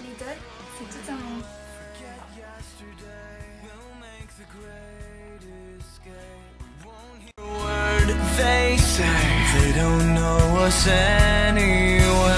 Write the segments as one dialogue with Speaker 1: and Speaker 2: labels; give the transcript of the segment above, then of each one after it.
Speaker 1: L'idole, c'est tout un monde.
Speaker 2: They say they don't know us anyway.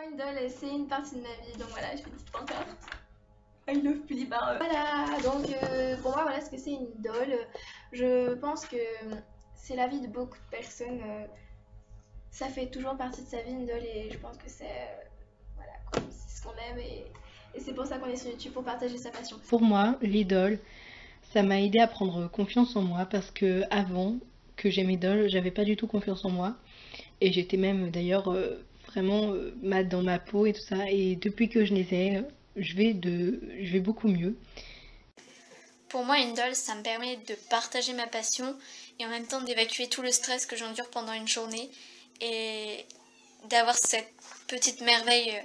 Speaker 3: Une idole, c'est une partie de ma vie, donc voilà, je fais une petite pancarte. I love Philippe Barre. Voilà, donc pour moi, voilà ce que c'est une idole. Je pense que c'est la vie de beaucoup de personnes. Ça fait toujours partie de sa vie, une idole, et je pense que c'est voilà, c'est ce qu'on aime, et c'est pour ça qu'on est sur YouTube, pour partager sa passion.
Speaker 4: Pour moi, l'idole, ça m'a aidé à prendre confiance en moi parce que avant que j'ai mes idoles, j'avais pas du tout confiance en moi. Et j'étais même d'ailleurs vraiment mal dans ma peau et tout ça. Et depuis que je les ai, je vais beaucoup mieux.
Speaker 5: Pour moi, une idole, ça me permet de partager ma passion et en même temps d'évacuer tout le stress que j'endure pendant une journée. Et d'avoir cette petite merveille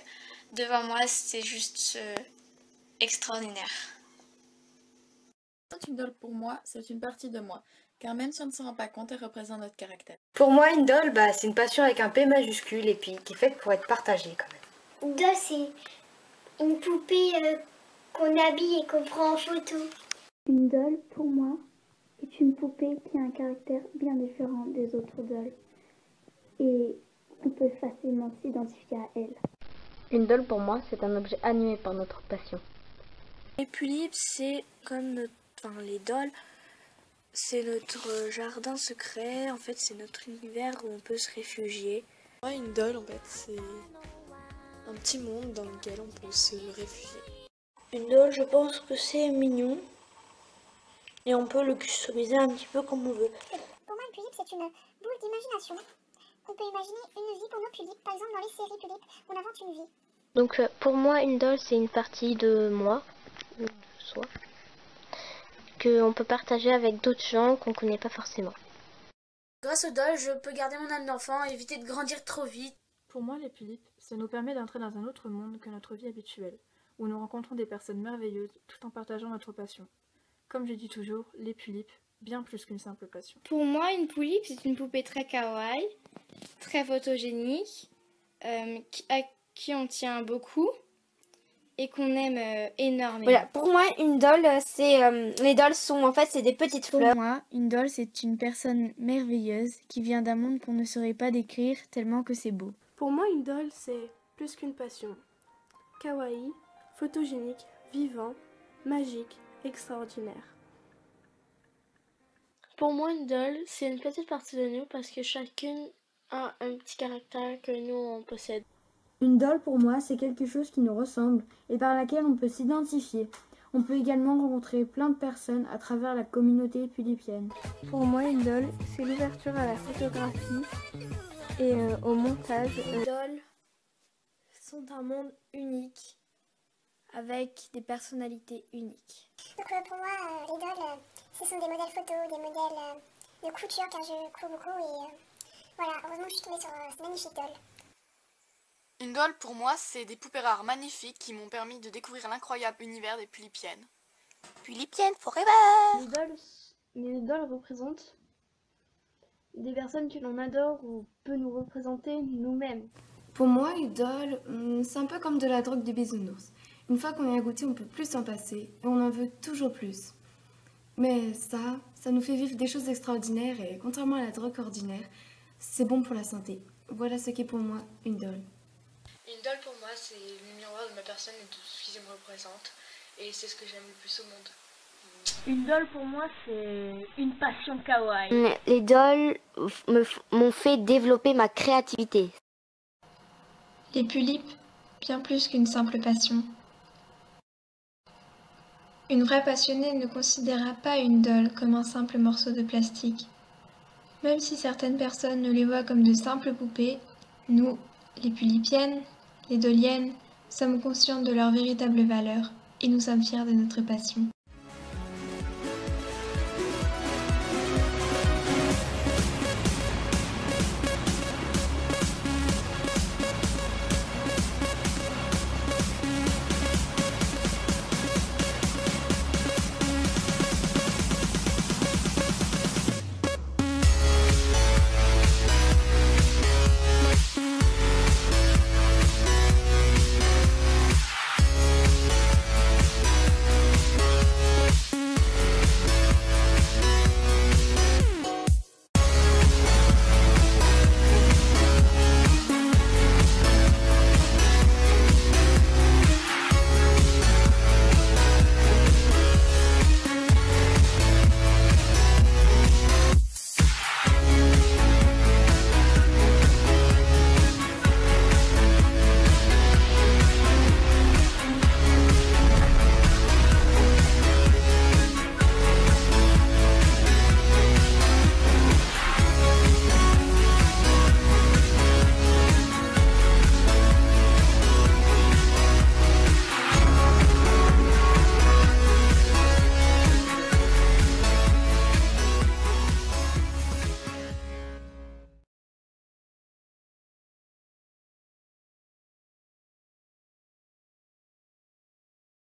Speaker 5: devant moi, c'est juste extraordinaire.
Speaker 1: Une idole pour moi, c'est une partie de moi. Car même si on ne s'en rend pas compte, elle représente notre caractère.
Speaker 6: Pour moi, une idole, c'est une passion avec un P majuscule et puis qui est faite pour être partagée quand même.
Speaker 7: Une idole, c'est une poupée qu'on habille et qu'on prend en photo.
Speaker 8: Une idole, pour moi, est une poupée qui a un caractère bien différent des autres idoles. Et on peut facilement s'identifier à elle.
Speaker 9: Une idole, pour moi, c'est un objet animé par notre passion.
Speaker 10: Les tulipes, c'est comme l'idole. C'est notre jardin secret, en fait c'est notre univers où on peut se réfugier.
Speaker 1: Une idole en fait c'est un petit monde dans lequel on peut se réfugier.
Speaker 10: Une idole, je pense que c'est mignon et on peut le customiser un petit peu comme on veut.
Speaker 7: Pour moi une tulipe c'est une boule d'imagination. On peut imaginer une vie pour nos tulipes, par exemple dans les séries tulipes, on invente une vie.
Speaker 9: Donc pour moi une idole c'est une partie de moi, de soi, qu'on peut partager avec d'autres gens qu'on ne connaît pas forcément.
Speaker 5: Grâce aux idoles, je peux garder mon âme d'enfant et éviter de grandir trop vite.
Speaker 1: Pour moi, les tulipes, ça nous permet d'entrer dans un autre monde que notre vie habituelle, où nous rencontrons des personnes merveilleuses tout en partageant notre passion. Comme je dis toujours, les tulipes, bien plus qu'une simple passion.
Speaker 11: Pour moi, une tulipe, c'est une poupée très kawaii, très photogénique, à qui on tient beaucoup et qu'on aime énormément.
Speaker 12: Voilà, pour moi, une idole, les idoles sont en fait c'est des petites fleurs.
Speaker 11: Pour moi, une idole, c'est une personne merveilleuse qui vient d'un monde qu'on ne saurait pas décrire tellement que c'est beau.
Speaker 13: Pour moi, une idole, c'est plus qu'une passion. Kawaii, photogénique, vivant, magique, extraordinaire.
Speaker 14: Pour moi, une idole, c'est une petite partie de nous parce que chacune a un petit caractère que nous, on possède.
Speaker 15: Une idole, pour moi, c'est quelque chose qui nous ressemble et par laquelle on peut s'identifier. On peut également rencontrer plein de personnes à travers la communauté tulipienne.
Speaker 16: Pour moi, une idole, c'est l'ouverture à la photographie et au montage.
Speaker 17: Les idoles sont un monde unique, avec des personnalités uniques.
Speaker 7: Donc pour moi, les idoles, ce sont des modèles photos, des modèles de couture, car je cours beaucoup et voilà, heureusement que je suis tombée sur cette magnifique idole.
Speaker 18: Une idole, pour moi, c'est des poupées rares magnifiques qui m'ont permis de découvrir l'incroyable univers des Pulipiennes. Pulipiennes forever!
Speaker 16: Les idoles représentent des personnes que l'on adore ou peut nous représenter nous-mêmes.
Speaker 19: Pour moi, l'idole, c'est un peu comme de la drogue des bisounours. Une fois qu'on y a goûté, on peut plus s'en passer et on en veut toujours plus. Mais ça nous fait vivre des choses extraordinaires et contrairement à la drogue ordinaire, c'est bon pour la santé. Voilà ce qu'est pour moi une idole.
Speaker 18: Une idole pour moi, c'est le miroir de ma personne et de ce qui me représente. Et c'est ce que j'aime le plus au monde.
Speaker 16: Une idole pour moi, c'est une passion kawaii.
Speaker 9: Les idoles m'ont fait développer ma créativité.
Speaker 20: Les tulipes, bien plus qu'une simple passion. Une vraie passionnée ne considérera pas une doll comme un simple morceau de plastique. Même si certaines personnes ne les voient comme de simples poupées, nous, les pulipiennes, les doliennes, sommes conscientes de leur véritable valeur et nous sommes fiers de notre passion.